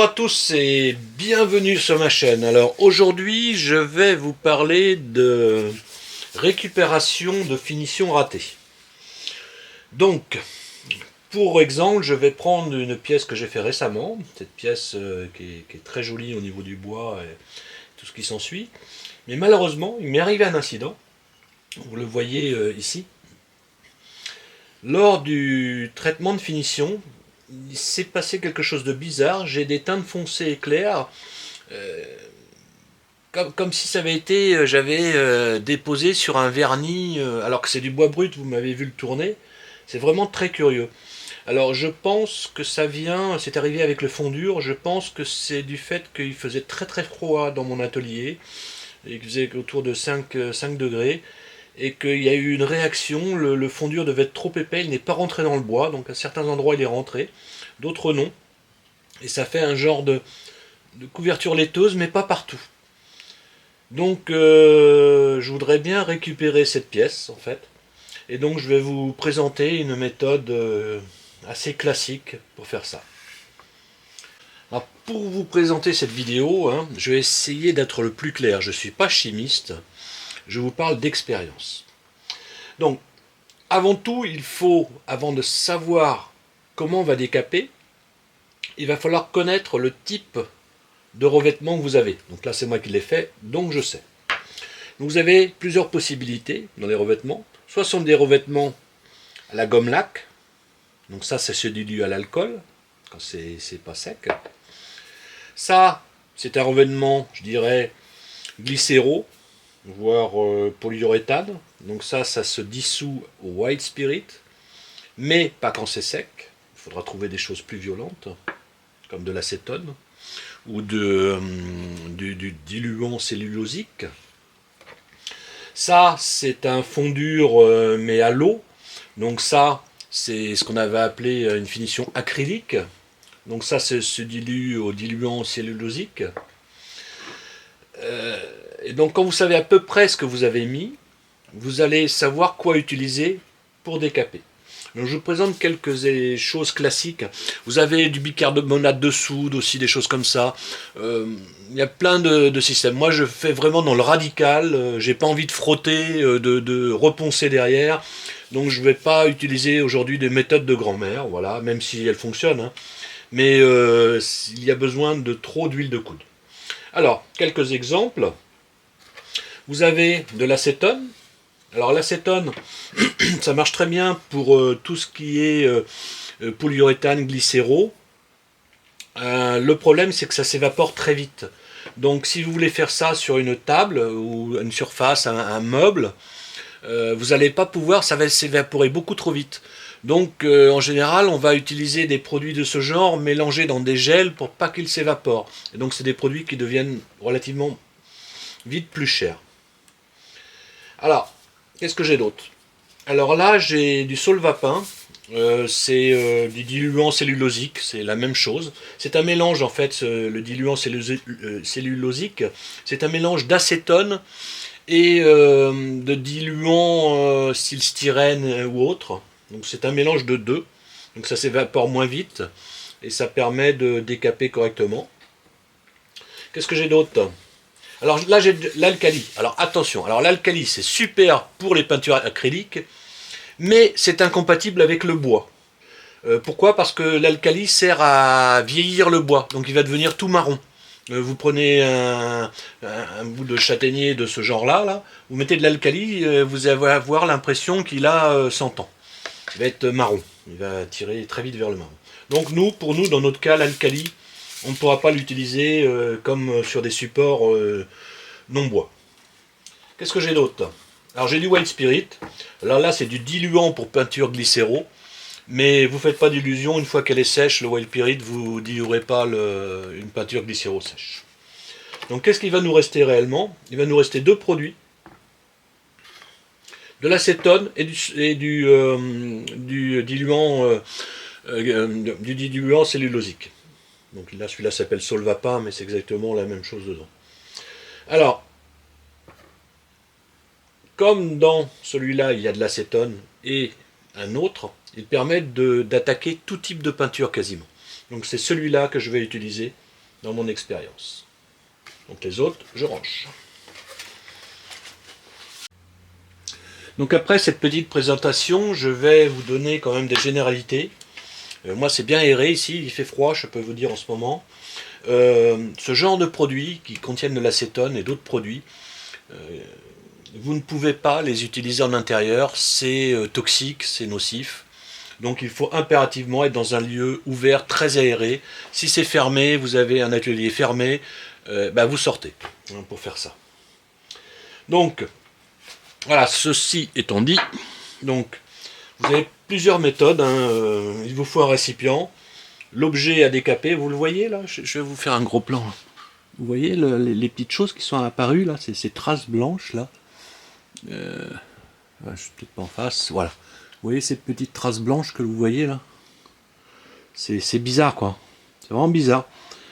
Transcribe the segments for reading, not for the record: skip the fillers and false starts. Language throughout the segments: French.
Bonjour à tous et bienvenue sur ma chaîne. Alors aujourd'hui je vais vous parler de récupération de finition ratée. Donc pour exemple je vais prendre une pièce que j'ai fait récemment, cette pièce qui est très jolie au niveau du bois et tout ce qui s'ensuit. Mais malheureusement il m'est arrivé un incident, vous le voyez ici. Lors du traitement de finition, il s'est passé quelque chose de bizarre. J'ai des teintes foncées et claires, comme si ça avait été, j'avais déposé sur un vernis, alors que c'est du bois brut, vous m'avez vu le tourner. C'est vraiment très curieux. Alors je pense que ça vient, c'est arrivé avec le fondur, je pense que c'est du fait qu'il faisait très très froid dans mon atelier, et qu'il faisait autour de 5 degrés, et qu'il y a eu une réaction, le fondur devait être trop épais, il n'est pas rentré dans le bois, donc à certains endroits il est rentré, d'autres non, et ça fait un genre de couverture laiteuse, mais pas partout. Donc je voudrais bien récupérer cette pièce en fait, et donc je vais vous présenter une méthode assez classique pour faire ça. Alors, pour vous présenter cette vidéo, je vais essayer d'être le plus clair, je ne suis pas chimiste, je vous parle d'expérience. Donc, avant tout, il faut, avant de savoir comment on va décaper, il va falloir connaître le type de revêtement que vous avez. Donc là, c'est moi qui l'ai fait, donc je sais. Donc, vous avez plusieurs possibilités dans les revêtements. Soit ce sont des revêtements à la gomme laque, donc ça, ça se dilue à l'alcool, quand c'est pas sec. Ça, c'est un revêtement, je dirais, glycéro, voire polyuréthane. Donc ça se dissout au white spirit, mais pas quand c'est sec. Il faudra trouver des choses plus violentes, comme de l'acétone, ou du diluant cellulosique. Ça, c'est un fondur, mais à l'eau. Donc ça, c'est ce qu'on avait appelé une finition acrylique. Donc ça se dilue au diluant cellulosique. Et donc quand vous savez à peu près ce que vous avez mis, vous allez savoir quoi utiliser pour décaper. Donc je vous présente quelques choses classiques. Vous avez du bicarbonate de soude aussi, des choses comme ça. Il y a plein de systèmes. Moi je fais vraiment dans le radical. J'ai pas envie de frotter, de reponcer derrière. Donc je ne vais pas utiliser aujourd'hui des méthodes de grand-mère, voilà, même si elles fonctionnent. Mais il y a besoin de trop d'huile de coude. Alors, quelques exemples. Vous avez de l'acétone. Alors l'acétone, ça marche très bien pour tout ce qui est polyuréthane, glycéro. Le problème, c'est que ça s'évapore très vite. Donc si vous voulez faire ça sur une table ou une surface, un meuble, vous n'allez pas pouvoir, ça va s'évaporer beaucoup trop vite. Donc en général, on va utiliser des produits de ce genre mélangés dans des gels pour pas qu'ils s'évaporent. Et donc c'est des produits qui deviennent relativement vite plus chers. Alors, qu'est-ce que j'ai d'autre? Alors là, j'ai du solvapin, c'est du diluant cellulosique, c'est la même chose. C'est un mélange en fait, le diluant cellulosique, c'est un mélange d'acétone et de diluant style styrène ou autre. Donc c'est un mélange de deux, donc ça s'évapore moins vite et ça permet de décaper correctement. Qu'est-ce que j'ai d'autre? Alors là j'ai de l'alcali. Alors attention, alors l'alcali c'est super pour les peintures acryliques, mais c'est incompatible avec le bois. Pourquoi? Parce que l'alcali sert à vieillir le bois, donc il va devenir tout marron. Vous prenez un bout de châtaignier de ce genre-là, là, vous mettez de l'alcali, vous allez avoir l'impression qu'il a 100 ans. Il va être marron, il va tirer très vite vers le marron. Donc pour nous, dans notre cas, l'alcali, on ne pourra pas l'utiliser comme sur des supports non bois. Qu'est-ce que j'ai d'autre? Alors j'ai du white spirit. Alors là c'est du diluant pour peinture glycéro. Mais vous ne faites pas d'illusion, une fois qu'elle est sèche, le white spirit, vous ne diluerez pas une peinture glycéro sèche. Donc qu'est-ce qu'il va nous rester réellement? Il va nous rester deux produits. De l'acétone et du diluant cellulosique. Donc là, celui-là s'appelle solvapin, mais c'est exactement la même chose dedans. Alors, comme dans celui-là, il y a de l'acétone et un autre, ils permettent d'attaquer tout type de peinture quasiment. Donc c'est celui-là que je vais utiliser dans mon expérience. Donc les autres, je range. Donc après cette petite présentation, je vais vous donner quand même des généralités. Moi c'est bien aéré ici, il fait froid, je peux vous dire en ce moment. Ce genre de produits qui contiennent de l'acétone et d'autres produits, vous ne pouvez pas les utiliser en intérieur, c'est toxique, c'est nocif. Donc il faut impérativement être dans un lieu ouvert, très aéré. Si c'est fermé, vous avez un atelier fermé, vous sortez pour faire ça. Donc voilà, ceci étant dit, donc vous avez plusieurs méthodes. Il vous faut un récipient, l'objet à décaper, vous le voyez là, je vais vous faire un gros plan. Vous voyez les petites choses qui sont apparues là, ces traces blanches là. Je suis peut-être pas en face, voilà. Vous voyez ces petites traces blanches que vous voyez là? C'est bizarre quoi. C'est vraiment bizarre.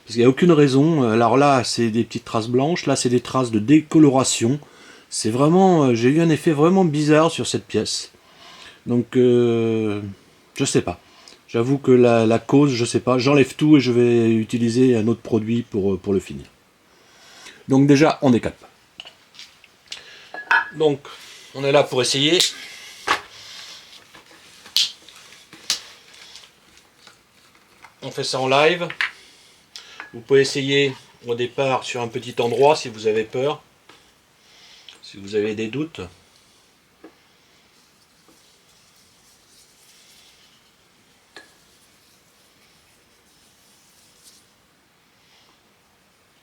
Parce qu'il n'y a aucune raison. Alors là, c'est des petites traces blanches. Là, c'est des traces de décoloration. C'est vraiment... J'ai eu un effet vraiment bizarre sur cette pièce. Donc, je sais pas. J'avoue que la cause, je sais pas. J'enlève tout et je vais utiliser un autre produit pour le finir. Donc déjà, on décale pas. Donc, on est là pour essayer. On fait ça en live. Vous pouvez essayer au départ sur un petit endroit si vous avez peur, si vous avez des doutes.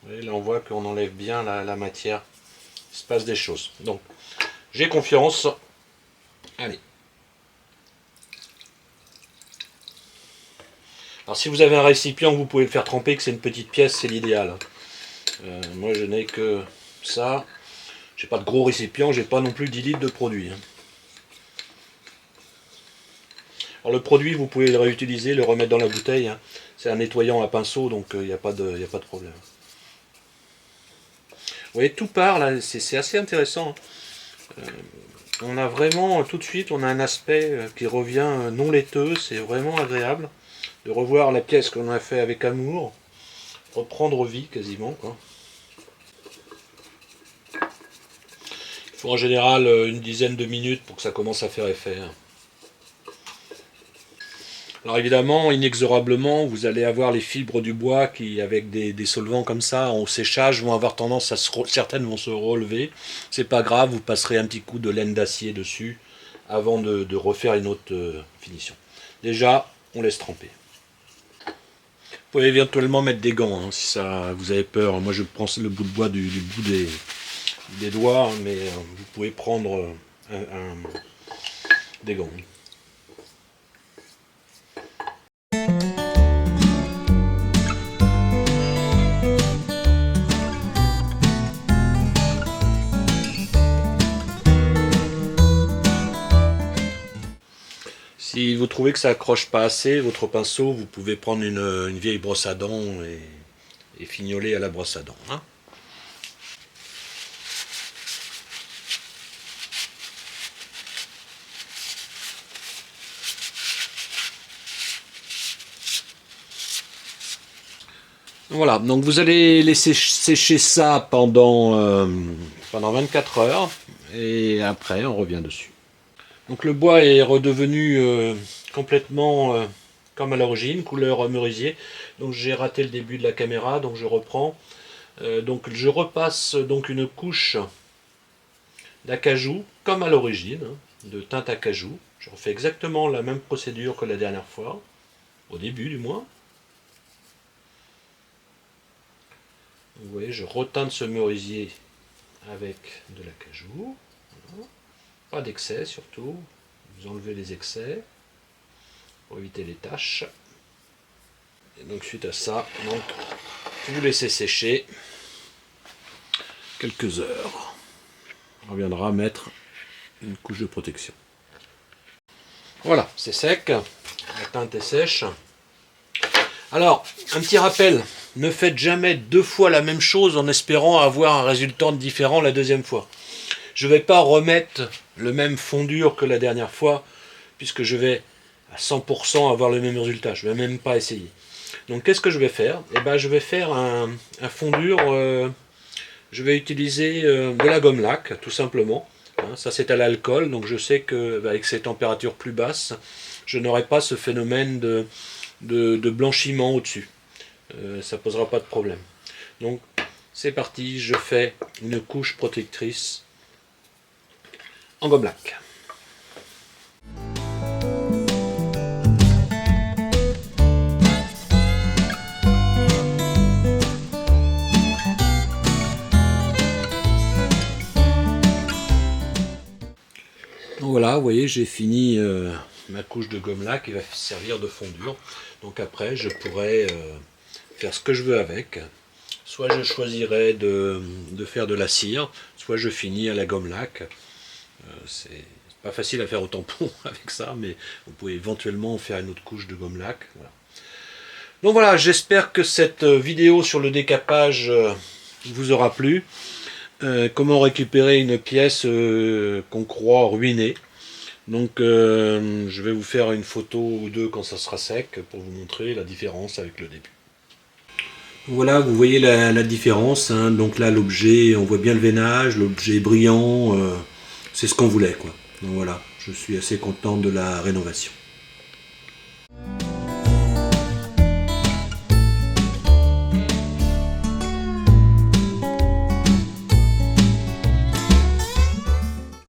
Vous voyez, là on voit qu'on enlève bien la matière. Il se passe des choses. Donc, j'ai confiance. Allez. Alors si vous avez un récipient, vous pouvez le faire tremper, que c'est une petite pièce, c'est l'idéal. Moi je n'ai que ça. J'ai pas de gros récipient, j'ai pas non plus 10 litres de produit. Alors le produit, vous pouvez le réutiliser, le remettre dans la bouteille. C'est un nettoyant à pinceau, donc il n'y a pas de problème. Vous voyez, tout part là, c'est assez intéressant. On a vraiment, tout de suite, on a un aspect qui revient non laiteux, c'est vraiment agréable de revoir la pièce qu'on a fait avec amour, reprendre vie quasiment, quoi. Il faut en général une dizaine de minutes pour que ça commence à faire effet. Alors évidemment, inexorablement, vous allez avoir les fibres du bois qui, avec des solvants comme ça, au séchage, vont avoir tendance à certaines vont se relever. C'est pas grave, vous passerez un petit coup de laine d'acier dessus avant de refaire une autre finition. Déjà, on laisse tremper. Vous pouvez éventuellement mettre des gants si ça vous avez peur. Moi je prends le bout de bois du bout des doigts, mais vous pouvez prendre des gants. Si vous trouvez que ça accroche pas assez votre pinceau, vous pouvez prendre une vieille brosse à dents et fignoler à la brosse à dents. Voilà, donc vous allez laisser sécher ça pendant 24 heures et après on revient dessus. Donc le bois est redevenu complètement comme à l'origine, couleur merisier. Donc j'ai raté le début de la caméra, donc je reprends. Donc je repasse donc une couche d'acajou comme à l'origine, de teinte acajou. Je refais exactement la même procédure que la dernière fois, au début du moins. Vous voyez, je reteinte ce merisier avec de l'acajou. Voilà. Pas d'excès surtout. Vous enlevez les excès pour éviter les taches. Et donc suite à ça, donc, vous laissez sécher quelques heures. On reviendra mettre une couche de protection. Voilà, c'est sec. La teinte est sèche. Alors, un petit rappel. Ne faites jamais deux fois la même chose en espérant avoir un résultat différent la deuxième fois. Je ne vais pas remettre le même fondure que la dernière fois, puisque je vais à 100% avoir le même résultat. Je ne vais même pas essayer. Donc qu'est-ce que je vais faire? Eh ben, je vais faire un fondure, je vais utiliser de la gomme laque, tout simplement. Hein, ça c'est à l'alcool, donc je sais qu'avec ces températures plus basses, je n'aurai pas ce phénomène de blanchiment au-dessus. Ça posera pas de problème. Donc c'est parti, je fais une couche protectrice en gomme laque. Donc voilà, vous voyez, j'ai fini ma couche de gomme laque qui va servir de fondure. Donc après, je pourrais faire ce que je veux avec. Soit je choisirais de faire de la cire, soit je finis à la gomme laque. C'est pas facile à faire au tampon avec ça, mais vous pouvez éventuellement faire une autre couche de gomme laque. Voilà. Donc voilà, j'espère que cette vidéo sur le décapage vous aura plu. Comment récupérer une pièce qu'on croit ruinée. Donc je vais vous faire une photo ou deux quand ça sera sec pour vous montrer la différence avec le début. Voilà, vous voyez la différence, hein. Donc là l'objet, on voit bien le veinage, l'objet est brillant, c'est ce qu'on voulait quoi. Donc voilà, je suis assez content de la rénovation.